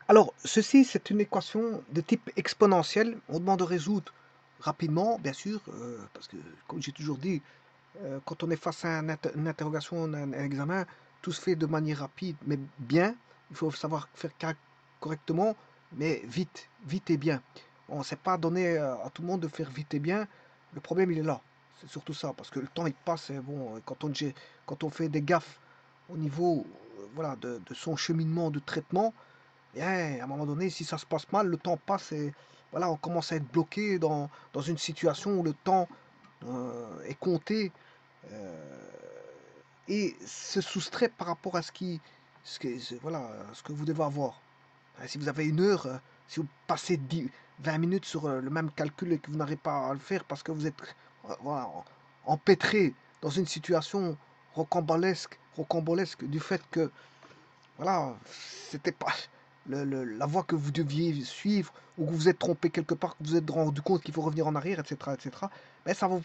Alors, ceci, c'est une équation de type exponentiel. On demande de résoudre rapidement, bien sûr, parce que, comme j'ai toujours dit, quand on est face à une interrogation, un examen, tout se fait de manière rapide, mais bien. Il faut savoir faire correctement, mais vite, vite et bien. On ne s'est pas donné à tout le monde de faire vite et bien. Le problème, il est là. C'est surtout ça, parce que le temps, il passe. Et bon, quand on fait des gaffes au niveau voilà, de son cheminement de traitement, bien, à un moment donné, si ça se passe mal, le temps passe et voilà, on commence à être bloqué dans une situation où le temps est compté euh, et se soustrait par rapport à voilà, ce que vous devez avoir. Si vous avez une heure, si vous passez 20 minutes sur le même calcul et que vous n'arrivez pas à le faire parce que vous êtes voilà, empêtré dans une situation rocambolesque du fait que voilà, c'était pas la voie que vous deviez suivre, ou que vous vous êtes trompé quelque part, que vous vous êtes rendu compte qu'il faut revenir en arrière, etc., etc. Mais ça va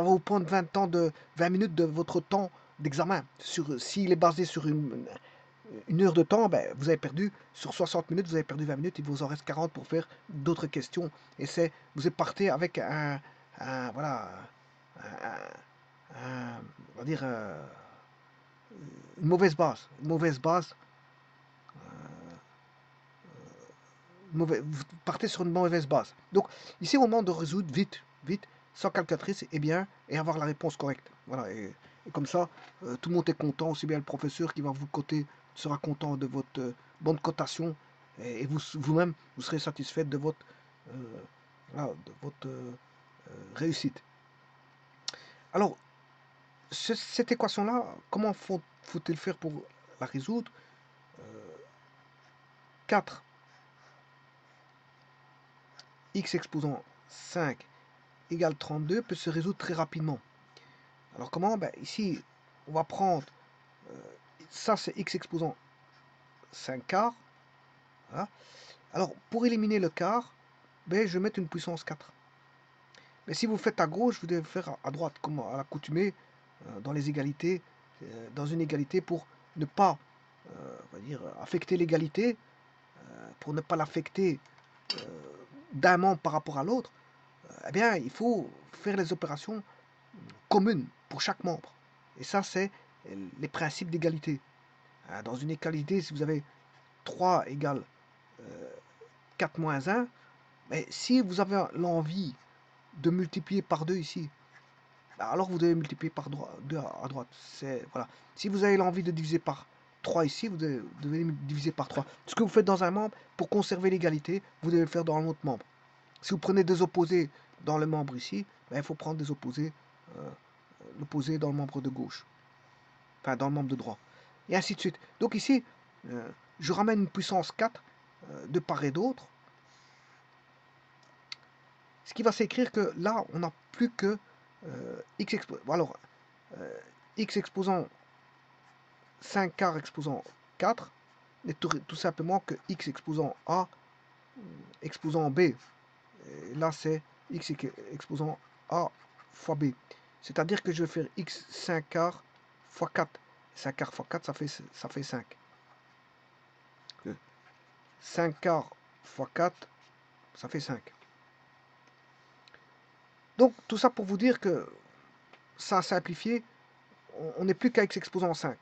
vous prendre 20 minutes de votre temps d'examen. S'il est basé sur une heure de temps, ben, vous avez perdu, sur 60 minutes, vous avez perdu 20 minutes, il vous en reste 40 pour faire d'autres questions. Et vous êtes parti avec voilà, on va dire, une mauvaise base vous partez sur une mauvaise base. Donc, ici, on demande de résoudre vite, vite, sans calculatrice et bien, et avoir la réponse correcte. Voilà, et comme ça, tout le monde est content, aussi bien le professeur qui va vous coter sera content de votre bonne cotation, et vous-même, vous serez satisfait de votre, euh, voilà, de votre réussite. Alors, cette équation-là, comment faut-il faire pour la résoudre? 4 x exposant 5 égale 32 peut se résoudre très rapidement. Alors comment? Ben, ici, on va prendre, euh, ça c'est x exposant 5 quarts. Voilà. Alors pour éliminer le quart, ben, je vais mettre une puissance 4. Mais si vous faites à gauche, vous devez faire à droite, comme à l'accoutumée dans les égalités, dans une égalité pour ne pas on va dire, affecter l'égalité, pour ne pas l'affecter d'un membre par rapport à l'autre, eh bien, il faut faire les opérations communes pour chaque membre. Et ça, c'est les principes d'égalité. Dans une égalité, si vous avez 3 égale 4 moins 1, mais si vous avez l'envie de multiplier par 2 ici, alors vous devez multiplier par 2 à droite. Voilà. Si vous avez l'envie de diviser par 3 ici, vous devez diviser par 3. Ce que vous faites dans un membre, pour conserver l'égalité, vous devez le faire dans l'autre membre. Si vous prenez des opposés dans le membre ici, ben, il faut prendre des opposés, l'opposé dans le membre de gauche, enfin dans le membre de droit, et ainsi de suite. Donc ici, je ramène une puissance 4 de part et d'autre, ce qui va s'écrire que là, on n'a plus que x exposant 5 quarts exposant 4 n'est tout simplement que x exposant a exposant b. Et là, c'est x exposant a fois b. C'est-à-dire que je vais faire x 5 quarts fois 4. 5 quarts fois 4, ça fait 5. 5 quarts fois 4, ça fait 5. Donc, tout ça pour vous dire que ça a simplifié, on n'est plus qu'à x exposant 5.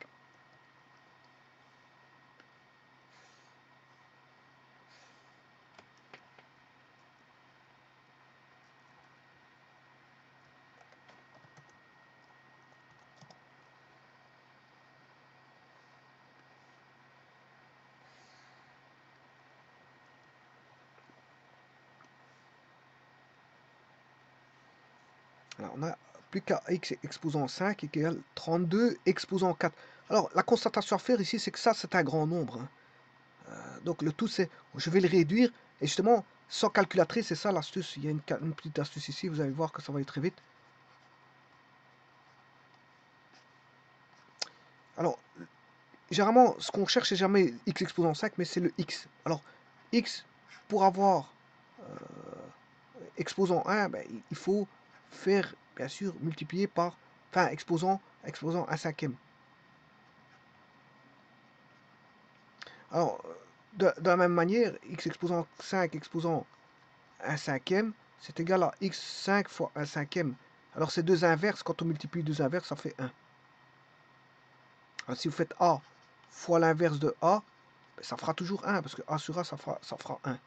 Alors, on n'a plus qu'à x exposant 5 égale 32 exposant 4. Alors, la constatation à faire ici, c'est que ça, c'est un grand nombre. Hein. Donc, le tout, c'est, je vais le réduire. Et justement, sans calculatrice, c'est ça l'astuce. Il y a une petite astuce ici, vous allez voir que ça va aller très vite. Alors, généralement, ce qu'on cherche, c'est jamais x exposant 5, mais c'est le x. Alors, x, pour avoir exposant 1, ben, il faut faire, bien sûr, multiplier par, enfin, exposant 1 cinquième. Alors, De la même manière, x exposant 5 exposant 1 cinquième, c'est égal à x5 fois 1 cinquième. Alors ces deux inverses, quand on multiplie deux inverses, ça fait 1. Alors si vous faites a fois l'inverse de a, ça fera toujours 1, parce que a sur a, ça fera 1.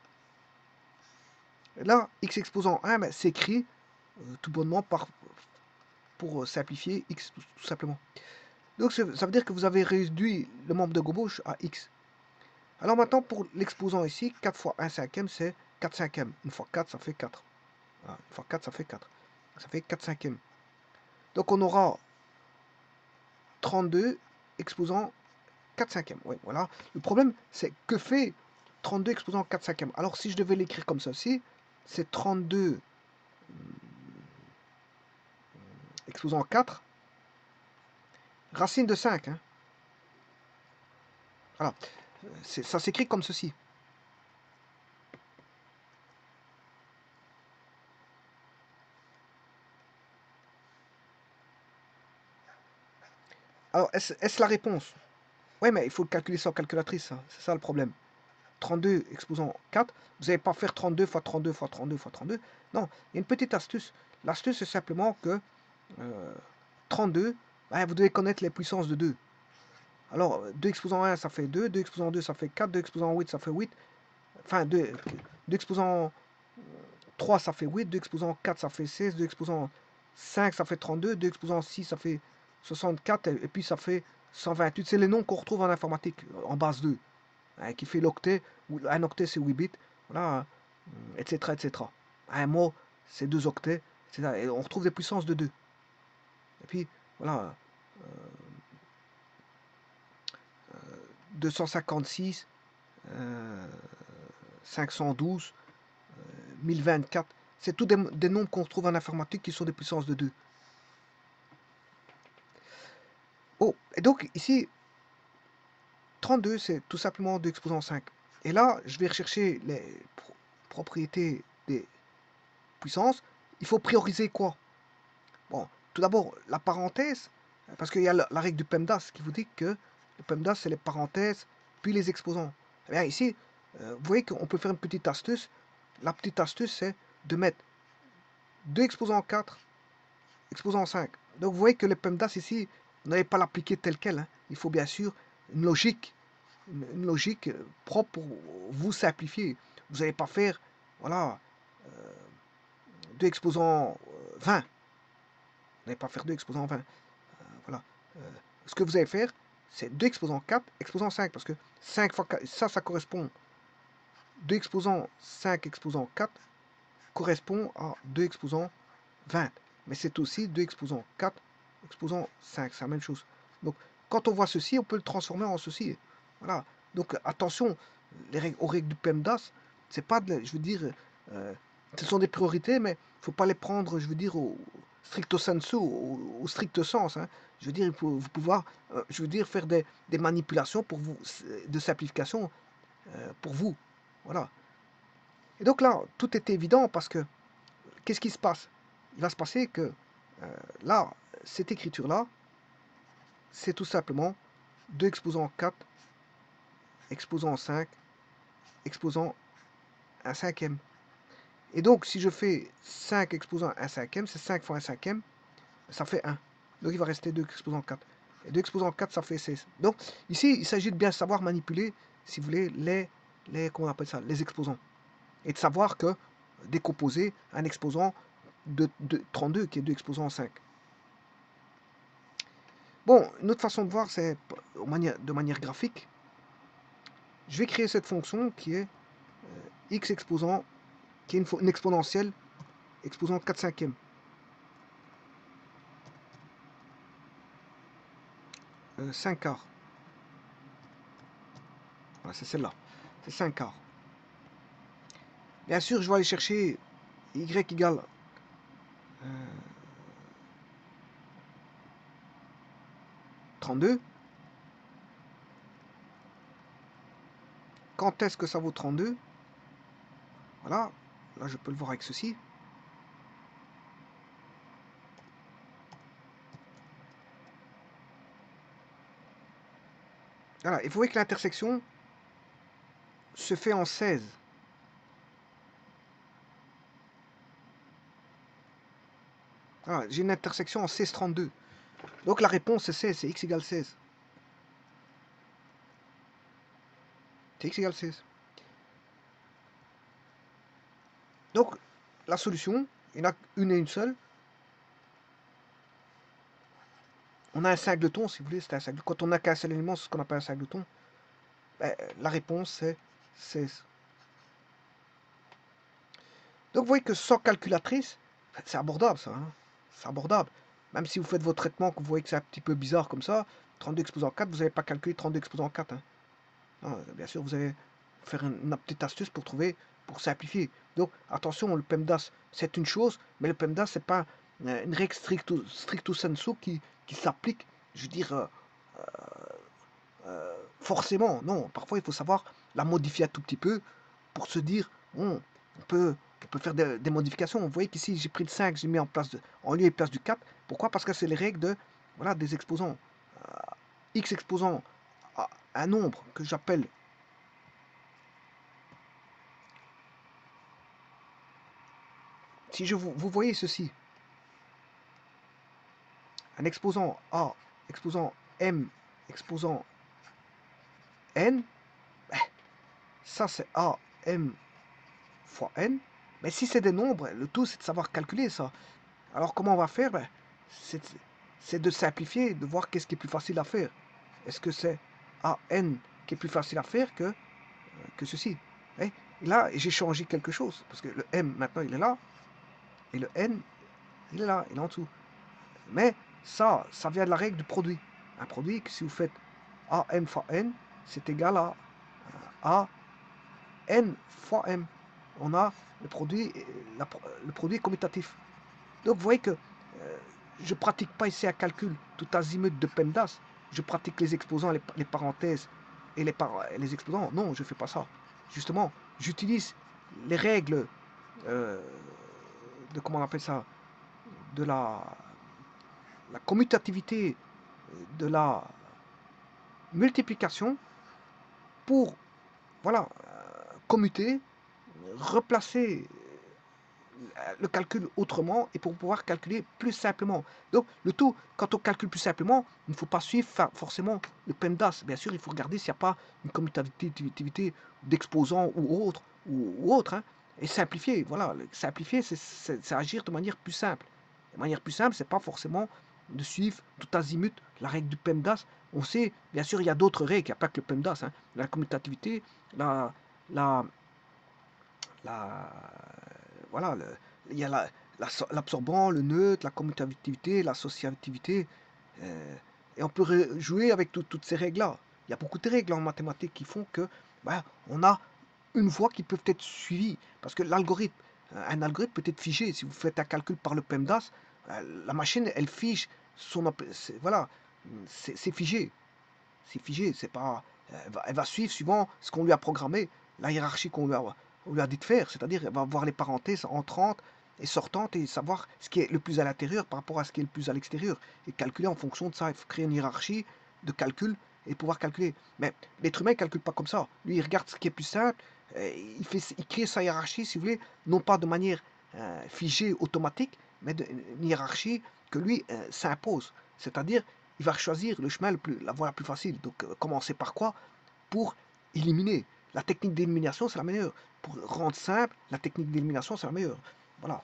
Et là, x exposant 1 ben, s'écrit tout bonnement pour simplifier x tout simplement. Donc ça veut dire que vous avez réduit le membre de gauche à x. Alors maintenant, pour l'exposant ici, 4 fois 1 cinquième, c'est 4 cinquièmes. Une fois 4, ça fait 4. Voilà, une fois 4, ça fait 4. Ça fait 4 cinquièmes. Donc on aura 32 exposant 4 cinquièmes. Oui, voilà. Le problème, c'est que fait 32 exposant 4 cinquièmes. Alors si je devais l'écrire comme ceci, c'est 32 exposant 4, racine de 5. Hein. Voilà. Ça s'écrit comme ceci. Alors, est-ce la réponse? Oui, mais il faut le calculer sans calculatrice. Hein. C'est ça le problème. 32 exposant 4, vous n'allez pas faire 32 fois 32 fois 32 fois 32. Non, il y a une petite astuce. L'astuce, c'est simplement que 32, ben, vous devez connaître les puissances de 2. Alors, 2 exposant 1, ça fait 2, 2 exposant 2, ça fait 4, 2 exposant 8, ça fait 8. Enfin, 2 exposant 3, ça fait 8, 2 exposant 4, ça fait 16, 2 exposant 5, ça fait 32, 2 exposant 6, ça fait 64, et puis ça fait 128. C'est les noms qu'on retrouve en informatique, en base 2, hein, qui fait l'octet, un octet c'est 8 bits, voilà, etc., etc. Un mot, c'est 2 octets, etc. Et on retrouve des puissances de 2. Et puis, voilà, 256, 512, 1024. C'est tous des nombres qu'on retrouve en informatique qui sont des puissances de 2. Oh, et donc ici, 32, c'est tout simplement 2 exposant 5. Et là, je vais rechercher les propriétés des puissances. Il faut prioriser quoi? Bon, tout d'abord, la parenthèse, parce qu'il y a la règle du PEMDAS qui vous dit que le PEMDAS, c'est les parenthèses, puis les exposants. Eh bien, ici, vous voyez qu'on peut faire une petite astuce. La petite astuce, c'est de mettre 2 exposants 4, exposant 5. Donc, vous voyez que le PEMDAS, ici, vous n'allez pas l'appliquer tel quel. Hein. Il faut bien sûr une logique propre pour vous simplifier. Vous n'allez pas faire, voilà, 2 exposants 20. Vous n'allez pas faire 2 exposants 20. Voilà. Ce que vous allez faire, c'est 2 exposants 4, exposant 5, parce que 5 fois 4, ça correspond, 2 exposants 5, exposant 4, correspond à 2 exposants 20. Mais c'est aussi 2 exposants 4, exposant 5, c'est la même chose. Donc, quand on voit ceci, on peut le transformer en ceci. Voilà. Donc, attention, aux règles du PEMDAS, c'est pas, je veux dire, ce sont des priorités, mais il ne faut pas les prendre, je veux dire, au stricto sensu, au strict sens. Hein. Je veux dire, il faut vous pouvoir, je veux dire, faire des manipulations pour vous, de simplification pour vous. Voilà. Et donc là, tout est évident parce que, qu'est-ce qui se passe? Il va se passer que, là, cette écriture-là, c'est tout simplement 2 exposant 4, exposant 5, exposant un cinquième. Et donc, si je fais 5 exposant un cinquième, c'est 5 fois un cinquième, ça fait 1. Donc, il va rester 2 exposant 4. Et 2 exposant 4, ça fait 16. Donc, ici, il s'agit de bien savoir manipuler, si vous voulez, comment on appelle ça, les exposants. Et de savoir que décomposer un exposant de 32 qui est 2 exposant 5. Bon, une autre façon de voir, c'est de manière graphique. Je vais créer cette fonction qui est x exposant, qui est une exponentielle exposant 4 cinquièmes. 5 quarts. Voilà, c'est celle-là. C'est 5 quarts. Bien sûr, je vais aller chercher y égale 32. Quand est-ce que ça vaut 32? Voilà. Là, je peux le voir avec ceci. Voilà. Et vous voyez que l'intersection, se fait en 16. Voilà, j'ai une intersection en 16-32. Donc la réponse c'est 16, c'est x égale 16. C'est x égale 16. Donc la solution, il n'y en a une et une seule. On a un singleton, si vous voulez, c'est un singleton. Quand on n'a qu'un seul élément, c'est ce qu'on appelle un singleton. Ben, la réponse c'est 16. Donc vous voyez que sans calculatrice, c'est abordable ça. Hein, c'est abordable. Même si vous faites vos traitements, que vous voyez que c'est un petit peu bizarre comme ça, 32 exposant 4, vous n'avez pas calculé 32 exposant 4. Hein. Non, bien sûr, vous allez faire une petite astuce pour trouver, pour simplifier. Donc attention, le PEMDAS c'est une chose, mais le PEMDAS c'est pas une règle stricto sensu qui s'applique, je veux dire, forcément. Non, parfois il faut savoir la modifier un tout petit peu pour se dire, bon, on peut faire des modifications. Vous voyez qu'ici j'ai pris le 5, j'ai mis en lieu et place du 4. Pourquoi? Parce que c'est les règles de, voilà, des exposants. X exposant à un nombre que j'appelle si vous voyez ceci, un exposant A, exposant M, exposant N, ben, ça c'est A, M fois N. Mais si c'est des nombres, le tout c'est de savoir calculer ça. Alors comment on va faire? Ben, c'est de simplifier, de voir qu'est-ce qui est plus facile à faire. Est-ce que c'est AN qui est plus facile à faire que ceci? Et là, j'ai changé quelque chose, parce que le M maintenant il est là, et le N il est là, il est en dessous. Mais ça vient de la règle du produit. Un produit que si vous faites AM fois N, c'est égal à N fois M. On a le produit, le produit commutatif. Donc vous voyez que je ne pratique pas ici un calcul tout azimut de PEMDAS. Je pratique les exposants, les parenthèses et les exposants. Non, je ne fais pas ça. Justement, j'utilise les règles de, comment on appelle ça, de la commutativité, de la multiplication pour, voilà, commuter, replacer le calcul autrement et pour pouvoir calculer plus simplement. Donc le tout, quand on calcule plus simplement, il ne faut pas suivre forcément le PEMDAS. Bien sûr, il faut regarder s'il n'y a pas une commutativité d'exposants ou autre, hein, et simplifier. Voilà, simplifier, c'est agir de manière plus simple. De manière plus simple, c'est pas forcément de suivre tout azimut la règle du PEMDAS. On sait, bien sûr, il y a d'autres règles, il n'y a pas que le PEMDAS. Hein. La commutativité, la, voilà, il y a l'absorbant, le neutre, la commutativité, l'associativité. Et on peut jouer avec toutes ces règles-là. Il y a beaucoup de règles en mathématiques qui font que bah, on a une voie qui peut être suivie. Parce que l'algorithme, un algorithme peut être figé. Si vous faites un calcul par le PEMDAS, la machine, elle fige son... Voilà, c'est figé. C'est figé, c'est pas... Elle va suivre suivant ce qu'on lui a programmé, la hiérarchie qu'on lui a dit de faire. C'est-à-dire, elle va voir les parenthèses entrantes et sortantes et savoir ce qui est le plus à l'intérieur par rapport à ce qui est le plus à l'extérieur. Et calculer en fonction de ça. Il faut créer une hiérarchie de calcul et pouvoir calculer. Mais l'être humain ne calcule pas comme ça. Lui, il regarde ce qui est plus simple. Il crée sa hiérarchie, si vous voulez, non pas de manière figée, automatique, mais une hiérarchie que lui s'impose. C'est-à-dire, il va choisir le chemin la voie la plus facile. Donc, commencer par quoi? Pour éliminer. La technique d'élimination, c'est la meilleure. Pour rendre simple, la technique d'élimination, c'est la meilleure. Voilà.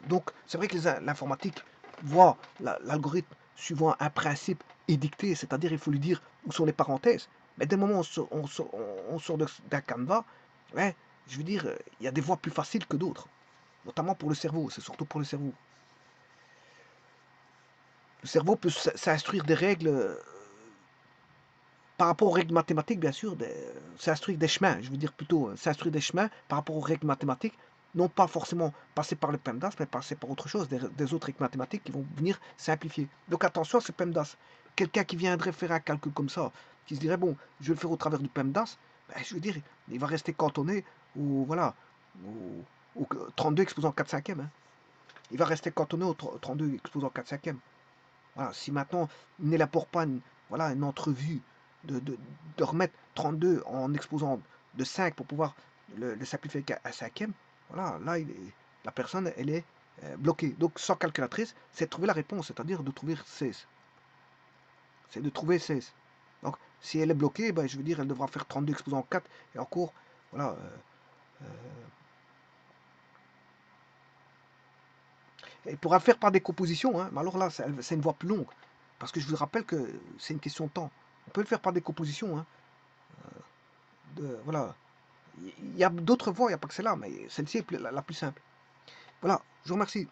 Donc, c'est vrai que l'informatique voit l'algorithme suivant un principe édicté, c'est-à-dire il faut lui dire où sont les parenthèses. Mais dès le moment où on sort d'un canevas, ouais, je veux dire, il y a des voies plus faciles que d'autres. Notamment pour le cerveau, c'est surtout pour le cerveau. Le cerveau peut s'instruire des règles par rapport aux règles mathématiques, bien sûr, s'instruire des chemins, je veux dire plutôt s'instruire des chemins par rapport aux règles mathématiques, non pas forcément passer par le PEMDAS, mais passer par autre chose, des autres règles mathématiques qui vont venir simplifier. Donc attention à ce PEMDAS. Quelqu'un qui viendrait faire un calcul comme ça, qui se dirait, bon, je vais le faire au travers du PEMDAS, ben, je veux dire, il va rester cantonné voilà, au 32 exposant 4 cinquièmes. Hein. Il va rester cantonné au 32 exposant 4 cinquièmes. Voilà, si maintenant il n'élabore pas voilà, une entrevue de, de, de remettre 32 en exposant de 5 pour pouvoir le simplifier à 5e, voilà, là, la personne, elle est bloquée. Donc, sans calculatrice, c'est de trouver la réponse, c'est-à-dire de trouver 16. C'est de trouver 16. Donc, si elle est bloquée, ben, je veux dire, elle devra faire 32 exposant 4 et encore, voilà. Elle pourra le faire par décomposition, hein, mais alors là, c'est une voie plus longue. Parce que je vous rappelle que c'est une question de temps. On peut le faire par décomposition. Hein, voilà. Il y a d'autres voies, il n'y a pas que celle-là, mais celle-ci est la plus simple. Voilà, je vous remercie.